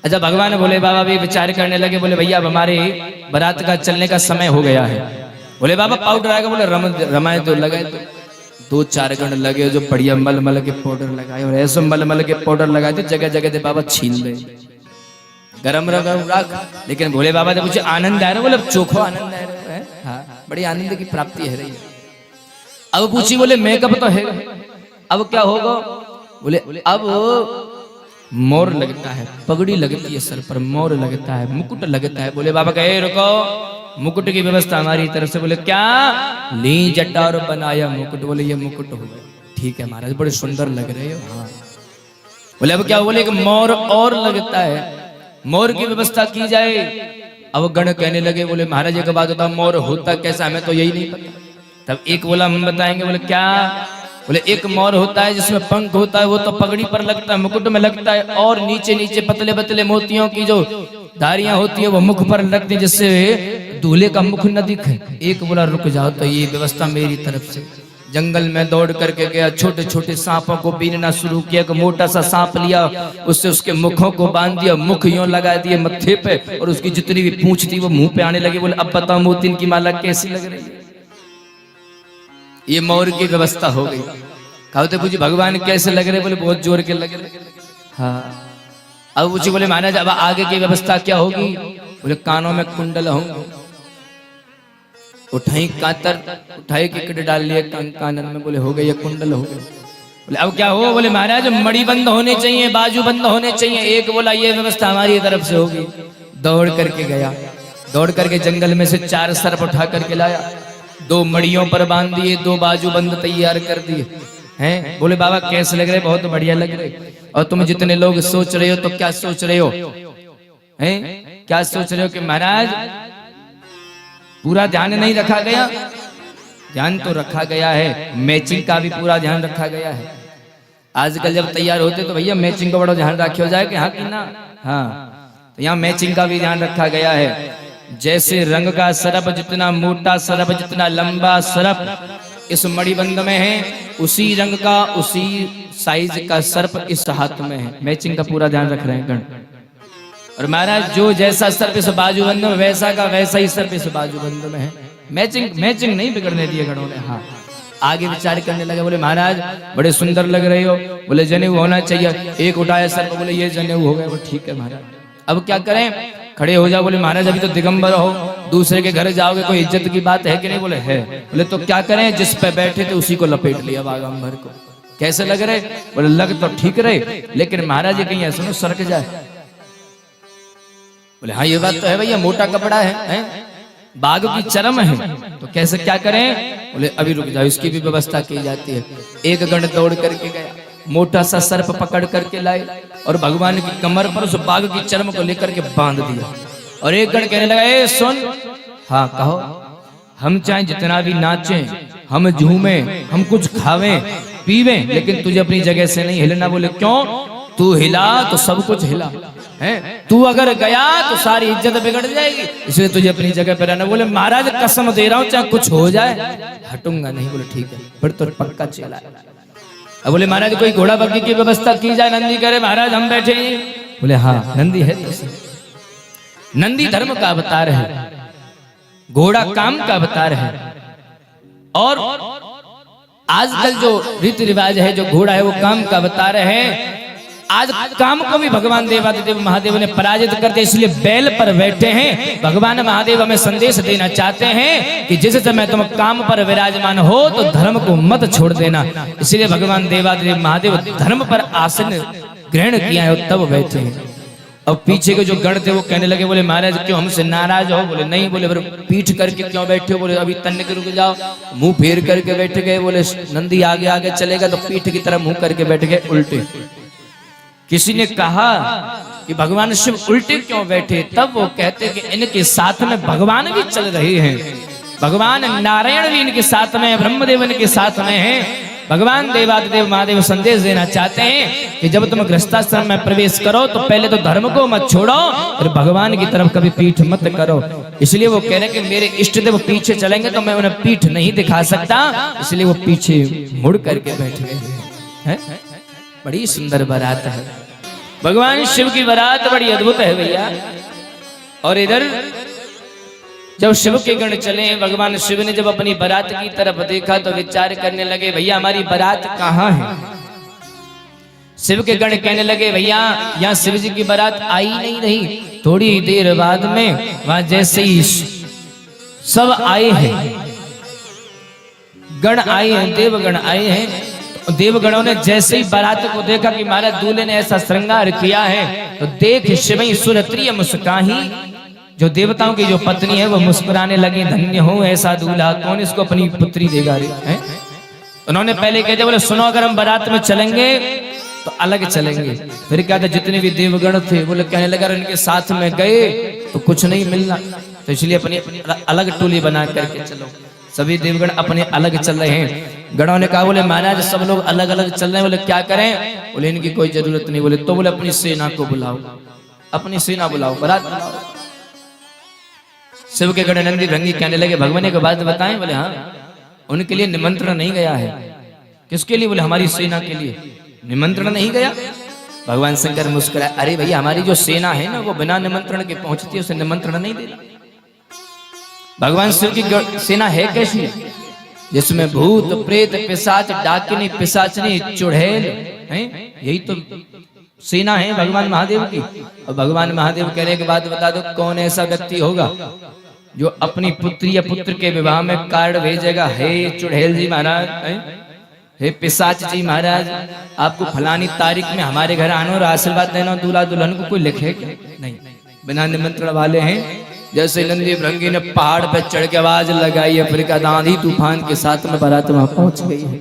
अच्छा, भगवान भोले बाबा भी विचार करने लगे, बोले भैया अब हमारे बारात का चलने का समय हो गया है। बोले बाबा पाउडर आएगा, बोले रमाए तो लगाए तो 2-4 गण लगे जो बढ़िया मलमल के पाउडर लगाए, और ऐसे मलमल के पाउडर लगाए थे जगह जगह थे बाबा छीन ले गरम रख। लेकिन भोले बाबा ने पूछे आनंद आ रहा, बोले चोखो आनंद आ रहा है, हाँ बड़ी आनंद की प्राप्ति है रही। अब पूछी, बोले मेकअप तो है, अब क्या होगा? बोले अब मोर लगता है, पगड़ी लगती है सर पर, मोर लगता है, मुकुट लगता है। बोले बाबा कहे रुको, मुकुट की व्यवस्था हमारी तरफ से। बोले क्या? ली जटा और बनाया मुकुट। बोले ये मुकुट हो गया, ठीक है महाराज बड़े सुंदर लग रहे हो। हाँ बोले अब क्या? बोले कि मोर और लगता है, मोर की व्यवस्था की जाए। अब गण कहने लगे, बोले महाराज एक बात बताओ, मोर होता कैसा, हमें तो यही नहीं पता। तब एक बोला हम बताएंगे। बोले क्या? बोले एक मोर होता है जिसमें पंख होता है, वो तो पगड़ी पर लगता है, मुकुट में लगता है, और नीचे नीचे पतले पतले मोतियों की जो धारियां होती है वो मुख पर लगती है, जिससे दूल्हे का मुख न दिखे। एक बोला रुक जाओ, तो ये व्यवस्था मेरी तरफ से। जंगल में दौड़ करके गया, छोटे छोटे सांपों को बीनना शुरू किया। एक मोटा सा सांप लिया, उससे उसके मुखों को बांध दिया, मुख यूं लगा दिए मत्थे पे, और उसकी जितनी भी पूंछ थी वो मुंह पे आने लगी। बोले अब बताओ मोतिन की माला कैसी लग रही है? ये मोर की व्यवस्था हो गई। कहते पूछी भगवान कैसे लग रहे? बोले बहुत जोर के लग रहे। हाँ अब पूछी, बोले महाराज अब आगे की व्यवस्था क्या होगी? बोले कानों में कुंडल होंगे, उठाई कातर, उठाई किकट डाल लिए कानन में। बोले हो गए, ये कुंडल हो गए। बोले अब क्या हो? बोले महाराज मणि बंद होने चाहिए, बाजू बंद होने चाहिए। एक बोला ये व्यवस्था हमारी तरफ से होगी। दौड़ करके गया, दौड़ करके जंगल में से 4 सर्प उठा करके लाया, 2 मड़ियों पर बांध दिए, 2 बाजू बंद तैयार कर दिए हैं। बोले बाबा कैसे लग रहे? बहुत बढ़िया लग रहे। और तुम जितने लोग सोच रहे हो तो क्या सोच रहे हो? हैं क्या सोच रहे हो कि महाराज पूरा ध्यान नहीं रखा गया? ध्यान तो रखा गया है, मैचिंग का भी पूरा ध्यान रखा गया है। आजकल जब तैयार होते तो भैया मैचिंग का बड़ा ध्यान रखा हो जाए कि हाँ कि ना। हाँ तो यहाँ मैचिंग का भी ध्यान रखा गया है। जैसे रंग का सरप जितना मोटा, सरप जितना लंबा सरप इस मणिबंध में है, उसी रंग का उसी साइज का सर्प इस हाथ में है। मैचिंग का पूरा ध्यान रख रहे हैं गण। और महाराज जो जैसा सर्प इस बाजूबंद में, वैसा का वैसा ही सर्प इस बाजूबंद में है। मैचिंग नहीं बिगड़ने दिए गणों ने। हाँ आगे विचार करने लगे, बोले महाराज बड़े सुंदर लग रहे हो। बोले जनेऊ होना चाहिए। एक उठाया सर्प, बोले ये जनेऊ हो गया। बोले ठीक है महाराज, अब क्या करें? खड़े हो जाओ। बोले महाराज अभी तो दिगंबर हो, दूसरे के घर जाओगे, कोई इज्जत की बात है कि नहीं? बोले है। बोले तो क्या करें? जिस पे बैठे थे उसी को लपेट लिया बागंबर को। कैसे लग रहे? बोले लग तो ठीक रहे, लेकिन महाराज कहीं ऐसा ना सरक जाए। बोले हाँ ये बात तो है भैया, मोटा कपड़ा है, बाघ की चरम है, तो कैसे क्या करें? बोले अभी रुक जाओ, इसकी भी व्यवस्था की जाती है। एक गण दौड़ करके गया, मोटा सा सर्प पकड़ करके लाए और भगवान की कमर पर उस बाघ की चर्म को लेकर के बांध दिया। और एक गण कहने लगा, ए सुन, हाँ कहो, हम चाहे जितना भी नाचें, हम झूमें, हम कुछ खावें पीवें, लेकिन तुझे अपनी जगह से नहीं हिलना। बोले क्यों? तू हिला तो सब कुछ हिला है, तू अगर गया तो सारी इज्जत बिगड़ जाएगी, इसलिए तुझे अपनी जगह पर रहना। बोले महाराज कसम दे रहा हूं चाहे कुछ हो जाए हटूंगा नहीं। बोले ठीक है, फिर तो पक्का चला। अब बोले महाराज कोई घोड़ा बग्गी की व्यवस्था की जाए। नंदी करे महाराज हम बैठे। बोले हाँ नंदी है तो सही। नंदी धर्म का अवतार है, घोड़ा काम का अवतार है। और आजकल जो रीति रिवाज है, जो घोड़ा है वो काम का अवतार है। आज काम को भी भगवान देवादिदेव महादेव ने पराजित कर दिया, इसलिए बैल पर बैठे हैं। भगवान महादेव हमें संदेश देना चाहते हैं कि जिस समय तुम काम पर विराजमान हो तो धर्म को मत छोड़ देना। इसलिए भगवान देवादिदेव महादेव धर्म पर आसन ग्रहण किया है और तब बैठे हैं। अब पीछे के जो गण थे वो कहने लगे, बोले महाराज क्यों हमसे नाराज हो? बोले नहीं। बोले फिर पीठ करके क्यों बैठे हो? बोले अभी तन के रुक जाओ। मुंह फेर करके बैठ गए। बोले नंदी आगे आगे चलेगा तो पीठ की तरफ मुंह करके बैठ गए उल्टे। किसी ने कहा कि भगवान शिव उल्टे क्यों बैठे? तब वो कहते कि इनके साथ में भगवान भी चल रहे हैं, भगवान नारायण भी इनके साथ में, ब्रह्मदेव इनके साथ में है। भगवान देवादिदेव महादेव संदेश देना चाहते हैं कि जब तुम गृहस्थाश्रम में प्रवेश करो तो पहले तो धर्म को मत छोड़ो और भगवान की तरफ कभी पीठ मत करो। इसलिए वो कह रहे हैं कि मेरे इष्ट देव पीछे चलेंगे तो मैं उन्हें पीठ नहीं दिखा सकता, इसलिए वो पीछे मुड़ करके बैठ गए हैं। बड़ी सुंदर बारात है। भगवान शिव की बारात बड़ी अद्भुत है भैया। और इधर जब शिव के गण चले, भगवान शिव ने जब अपनी बारात की तरफ देखा तो विचार करने लगे, भैया हमारी बारात कहाँ है। शिव के गण कहने लगे, भैया यहाँ शिव जी की बारात आई नहीं रही। थोड़ी देर बाद में वहां जैसे ही सब आए हैं, गण आए हैं, देवगण आए हैं। देवगणों ने जैसे ही बारात को देखा कि महाराज दूल्हे ने ऐसा श्रृंगार किया है, तो देख शिवई सुरत्रिय मुस्काही, जो देवताओं की जो पत्नी है वो मुस्कुराने लगी, धन्य हो ऐसा दूल्हा, कौन इसको अपनी पुत्री देगा रे। हैं? उन्होंने पहले कहते बोले सुनो, अगर हम बारात में चलेंगे तो अलग चलेंगे। फिर क्या था, जितने भी देवगण थे बोले कहने लगा इनके साथ में गए तो कुछ नहीं मिलना, तो इसलिए अपनी अलग टोली बना करके चलो। सभी देवगण अपने अलग चल रहे हैं। गणों ने कहा बोले महाराज सब लोग अलग अलग चल रहे हैं, बोले क्या करें। बोले इनकी कोई जरूरत नहीं। बोले तो बोले अपनी सेना को बुलाओ, अपनी सेना बुलाओ, बारात बुलाओ। शिव के गण नंदी भृंगी कहने लगे भगवान एक बात बताएं। बोले हाँ, उनके लिए निमंत्रण नहीं गया है। किसके लिए। बोले हमारी सेना के लिए निमंत्रण नहीं गया। भगवान शंकर मुस्कुराए, अरे भैया हमारी जो सेना है ना वो बिना निमंत्रण के पहुंचती है, उसे निमंत्रण नहीं देना। भगवान शिव की सेना है कैसी, जिसमें भूत प्रेत पिशाच डाकिनी पिशाचनी चुड़ैल हैं, यही तो सेना है भगवान महादेव की। और भगवान महादेव कहने के बाद बता दो कौन ऐसा व्यक्ति होगा जो अपनी पुत्री या पुत्र के विवाह में कार्ड भेजेगा, हे चुड़ैल जी महाराज, हे पिशाच जी महाराज, आपको फलानी तारीख में हमारे घर आना और आशीर्वाद देना, दूल्हा दुल्हन को कोई लिखे नहीं, बिना निमंत्रण वाले हैं। जैसे नंदी भृंगी ने पहाड़ पर चढ़ के आवाज लगाई, अफ्रीका आंधी तूफान के साथ में बारात वहां पहुंच गई है।